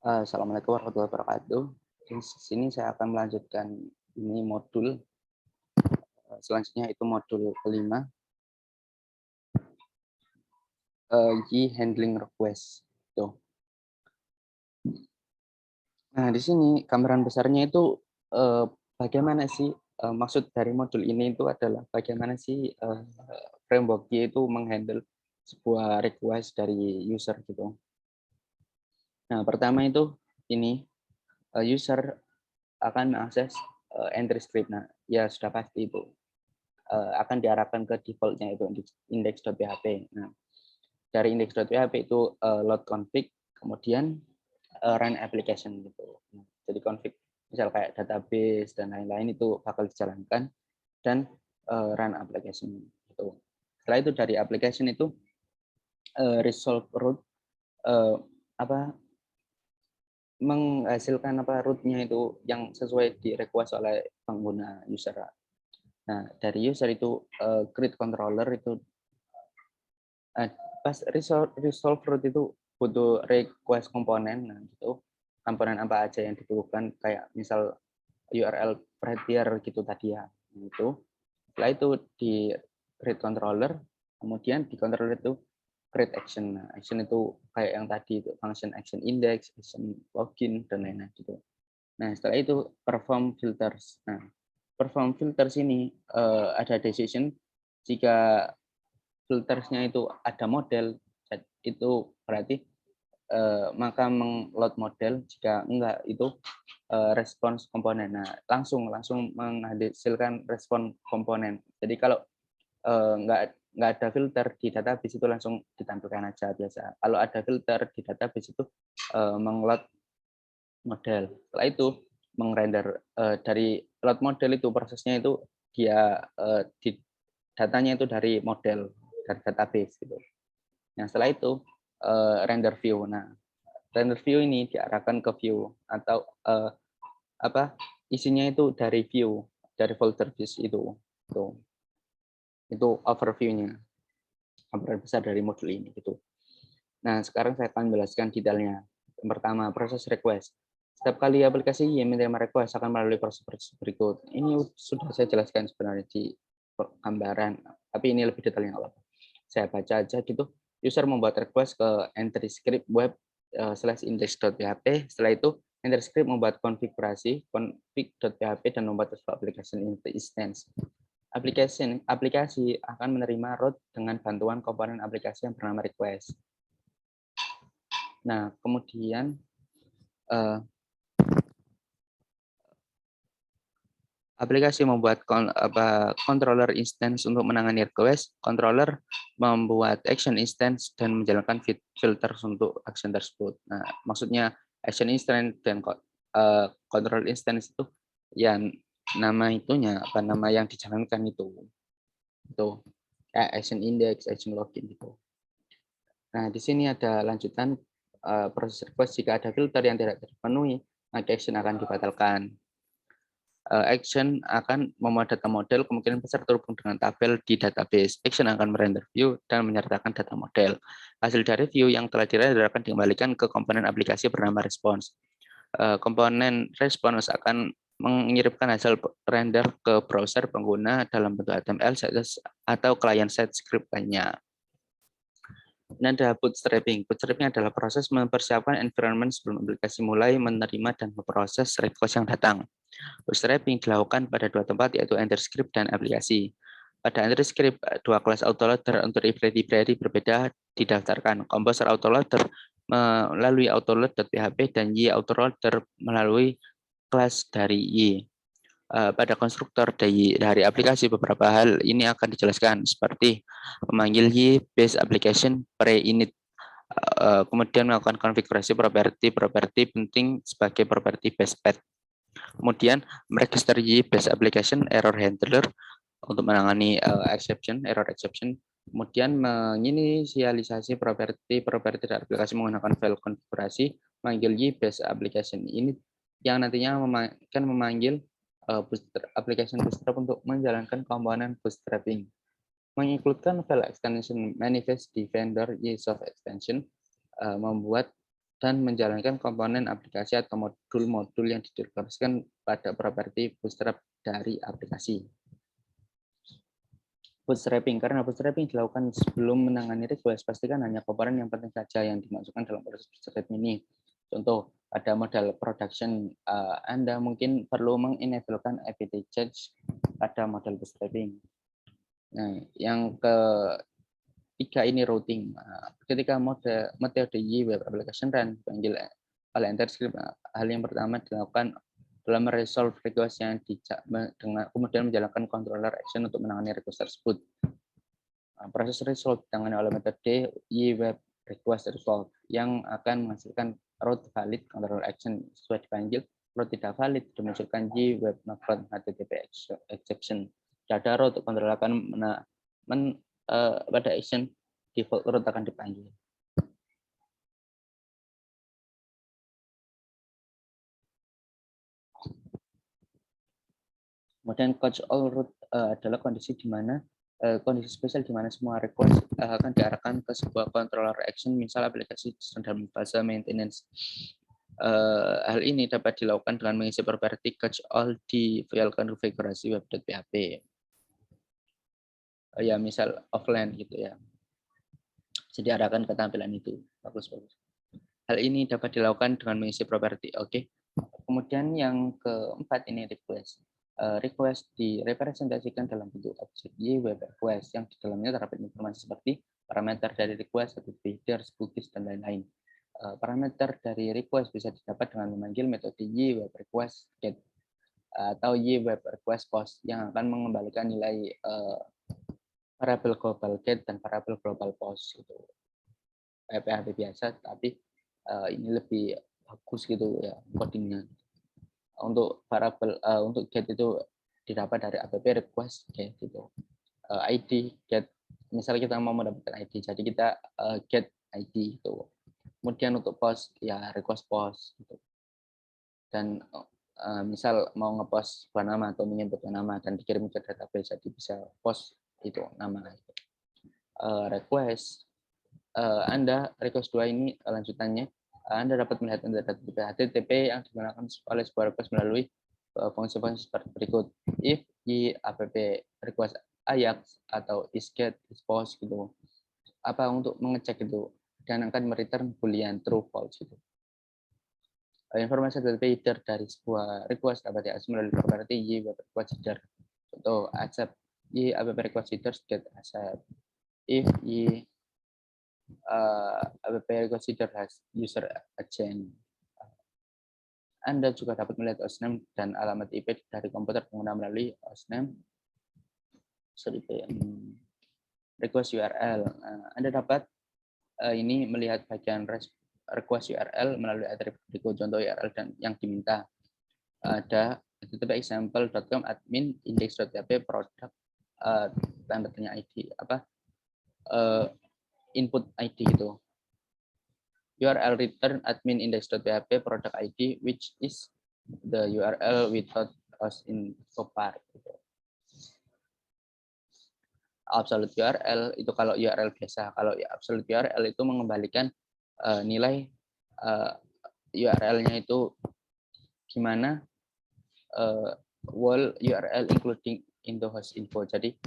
Assalamualaikum warahmatullahi wabarakatuh. Di sini saya akan melanjutkan ini modul, selanjutnya itu modul kelima, handling request. Tuh. Nah, di sini gambaran besarnya itu bagaimana sih maksud dari modul ini itu adalah bagaimana sih framework Y itu menghandle sebuah request dari user gitu. Nah, pertama itu ini user akan mengakses entry script. Nah, ya sudah pasti itu akan diarahkan ke default-nya itu index.php. Nah, dari index.php itu load config, kemudian run application gitu. Nah, jadi config misal kayak database dan lain-lain itu bakal dijalankan dan run application gitu. Setelah itu dari application itu resolve root apa menghasilkan rootnya itu yang sesuai di request oleh pengguna user. Nah, dari user itu create controller itu pas resolve root itu butuh request komponen. Nah, gitu. Komponen apa aja yang dibutuhkan kayak misal URL prettier gitu tadi ya. Itu. Setelah itu di create controller, kemudian di controller itu create action. Nah, action itu kayak yang tadi itu function action index, action login dan lain-lain gitu. Nah, setelah itu perform filters. Nah, perform filters ini ada decision jika filtersnya itu ada model, itu berarti maka mengload model, jika enggak itu respons komponen. Nah, langsung menghasilkan respon komponen. Jadi kalau enggak ada filter di database itu langsung ditampilkan aja biasa. Kalau ada filter di database itu mengload model. Setelah itu mengrender dari load model itu prosesnya itu dia di datanya itu dari model dari database gitu. Nah, setelah itu render view. Nah, render view ini diarahkan ke view atau isinya itu dari view, dari folder views itu. Tuh. Itu overview-nya. Gambaran besar dari modul ini gitu. Nah, sekarang saya akan menjelaskan detailnya. Yang pertama, proses request. Setiap kali aplikasi Y menerima request akan melalui proses berikut. Ini sudah saya jelaskan sebenarnya di gambaran, tapi ini lebih detailnya. Saya baca aja gitu. User membuat request ke entry script web /index.php. Setelah itu entry script membuat konfigurasi config.php dan membuat sebuah application instance. Aplikasi akan menerima root dengan bantuan komponen aplikasi yang bernama request. Nah, kemudian aplikasi membuat controller instance untuk menangani request, controller membuat action instance dan menjalankan filter untuk action tersebut. Nah, maksudnya action instance dan controller instance itu yang nama itunya nama yang dijalankan itu action index, action login gitu. Nah, di sini ada lanjutan proses request. Jika ada filter yang tidak terpenuhi, maka action akan dibatalkan. Action akan memuat data model, kemungkinan besar terhubung dengan tabel di database. Action akan merender view dan menyertakan data model. Hasil dari view yang telah dirender akan dikembalikan ke komponen aplikasi bernama response. Komponen response akan mengirimkan hasil render ke browser pengguna dalam bentuk HTML, CSS, atau client-side script lainnya. Ini ada bootstrapping. Bootstrapping adalah proses mempersiapkan environment sebelum aplikasi mulai menerima dan memproses request yang datang. Bootstrapping dilakukan pada dua tempat, yaitu entry script dan aplikasi. Pada entry script, dua kelas autoloader untuk library berbeda didaftarkan. Composer autoloader melalui autoload.php dan Y autoloader melalui kelas dari Y. Pada konstruktor dari aplikasi, beberapa hal ini akan dijelaskan seperti memanggil Y base application pre-init, kemudian melakukan konfigurasi properti penting sebagai properti base path. Kemudian meregister Y base application error handler untuk menangani error exception. Kemudian menginisialisasi properti dari aplikasi menggunakan file konfigurasi, manggil Y base application ini yang nantinya akan memanggil application bootstrap untuk menjalankan komponen bootstrapping. Menginkludkan file extension manifest di vendor YSoft extension, membuat dan menjalankan komponen aplikasi atau modul-modul yang dideklarasikan pada properti bootstrap dari aplikasi. Bootstrapping, karena bootstrapping dilakukan sebelum menangani request, pastikan hanya komponen yang penting saja yang dimasukkan dalam proses bootstrapping ini. Contoh, pada modal production, Anda mungkin perlu mengenablekan APT change pada model bootstrapping. Nah, yang ketiga ini routing. Ketika metode web application run dipanggil oleh EnterScript, hal yang pertama dilakukan dalam meresolve request yang dengan kemudian menjalankan controller action untuk menangani request tersebut. Proses resolve ditangani oleh metode web request resolve yang akan menghasilkan route valid controller action sesuai dipanggil. Route tidak valid dimunculkan web not found HTTP exception. Ada route controller akan pada action default route akan dipanggil. Kemudian catch all route adalah kondisi di mana kondisi spesial di mana semua request akan diarahkan ke sebuah controller action, misal aplikasi dalam fase maintenance. Hal ini dapat dilakukan dengan mengisi properti catch all di file konfigurasi web.php. Ya, misal offline gitu ya. Jadi arahkan ke tampilan itu. Bagus. Hal ini dapat dilakukan dengan mengisi properti. Oke. Kemudian yang keempat ini request. Request direpresentasikan dalam bentuk objek web request yang di dalamnya terdapat informasi seperti parameter dari request, headers, cookies, dan lain-lain. Parameter dari request bisa didapat dengan memanggil metode web request get atau web request post yang akan mengembalikan nilai variabel global get dan variabel global post gitu. PHP biasa, tapi ini lebih bagus gitu ya codingnya. Untuk variabel untuk get itu didapat dari app request get gitu. ID get, misal kita mau mendapatkan ID, jadi kita get ID itu. Kemudian untuk post ya request post gitu. Dan misal mau ngepost sebuah nama atau menyebutkan nama dan dikirim ke database, jadi bisa post itu nama gitu. Request Anda request 2 ini lanjutannya. Anda dapat melihat HTTP yang digunakan oleh sebuah request melalui fungsi-fungsi seperti berikut. If app request Ajax atau isGet, isPost gitu. Apa untuk mengecek itu dan akan mereturn boolean true false gitu. Informasi HTTP header dari sebuah request dapat diakses melalui properti web request header. Contoh accept app request header get accept. If app request header has user agent. Anda juga dapat melihat hostname dan alamat IP dari komputer pengguna melalui hostname request URL. Anda dapat ini melihat bagian request URL melalui atribut berikut. Contoh URL dan yang diminta ada http example.com admin index.php product tanda tanya ID input ID itu. URL return admin index.php product ID which is the URL without host info part. Absolute URL itu kalau URL biasa. Kalau absolute URL itu mengembalikan nilai URL-nya itu gimana wall URL including into host info. Jadi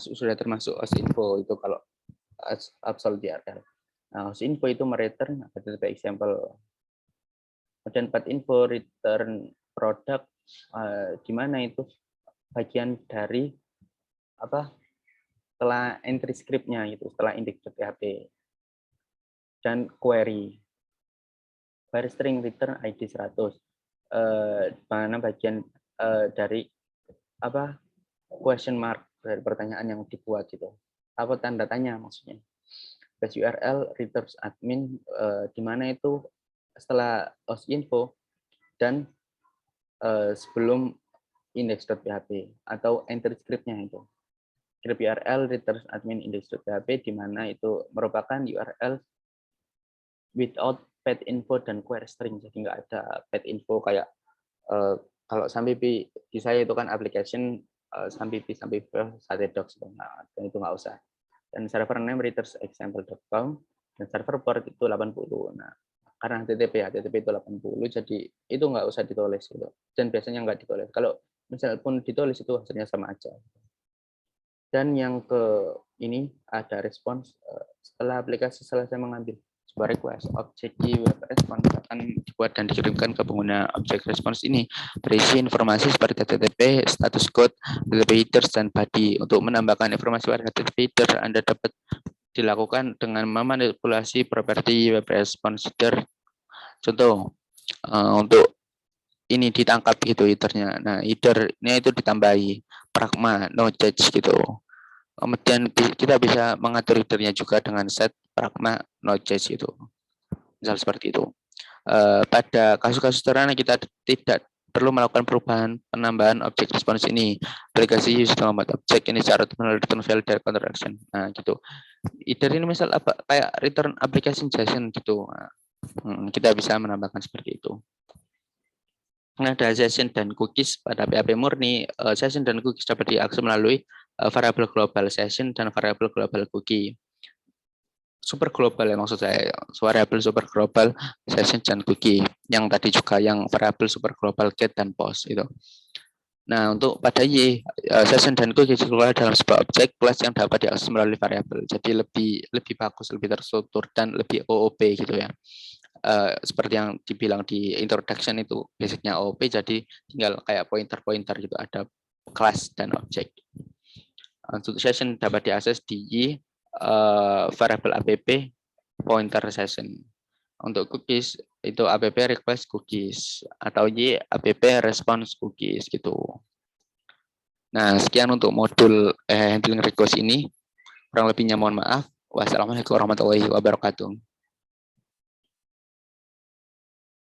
sudah termasuk host info itu kalau absolute URL. Nah, host info itu mereturn HTTP example. Kemudian path info return product di mana itu bagian dari setelah entry script-nya itu, setelah index.php. Dan query string return ID 100. Mana bagian dari question mark dari pertanyaan yang dibuat gitu. Apa tanda tanya maksudnya. Base URL returns admin di mana itu setelah host info dan sebelum index.php atau entry script-nya itu. Script URL returns admin index.php di mana itu merupakan URL without path info dan query string. Jadi nggak ada path info kayak kalau sampai di saya itu kan application sampai sate docs itu nggak usah. Dan server name returns example.com dan server port itu 80. Nah, karena HTTP itu 80, jadi itu nggak usah ditulis gitu. Dan biasanya nggak ditulis. Kalau misal pun ditulis itu hasilnya sama aja. Dan yang ke ini ada respons setelah aplikasi selesai mengambil sebuah request, objek di web response akan dibuat dan dikirimkan ke pengguna. Objek response ini berisi informasi seperti HTTP, status code, HTTP headers, dan body. Untuk menambahkan informasi pada HTTP header, Anda dapat dilakukan dengan memanipulasi properti web response header. Contoh, untuk ini ditangkap gitu headernya. Nah, headernya itu ditambahi pragma, no judge gitu. Kemudian kita bisa mengatur headernya juga dengan set pragma no judge itu. Misal seperti itu. Pada kasus-kasus sederhana kita tidak perlu melakukan perubahan penambahan objek response ini. Aplikasi sudah membuat objek ini secara melalui return value dari counter action. Nah, gitu. Header ini misal apa kayak return application JSON gitu. Nah, kita bisa menambahkan seperti itu. Ada session dan cookies pada PHP murni. Session dan cookies dapat diakses melalui variabel global session dan variabel global cookie. Super global ya maksud saya, variabel super global session dan cookie. Yang tadi juga yang variabel super global get dan post itu. Nah, untuk pada session dan cookie dikelola dalam sebuah objek kelas yang dapat diakses melalui variabel. Jadi lebih bagus, lebih terstruktur dan lebih OOP gitu ya. Seperti yang dibilang di introduction itu basicnya OOP, jadi tinggal kayak pointer-pointer gitu, ada kelas dan objek. Untuk session dapat diakses di variable app pointer session. Untuk cookies itu app request cookies atau app response cookies gitu. Nah, sekian untuk modul handling request ini. Kurang lebihnya mohon maaf. Wassalamualaikum warahmatullahi wabarakatuh.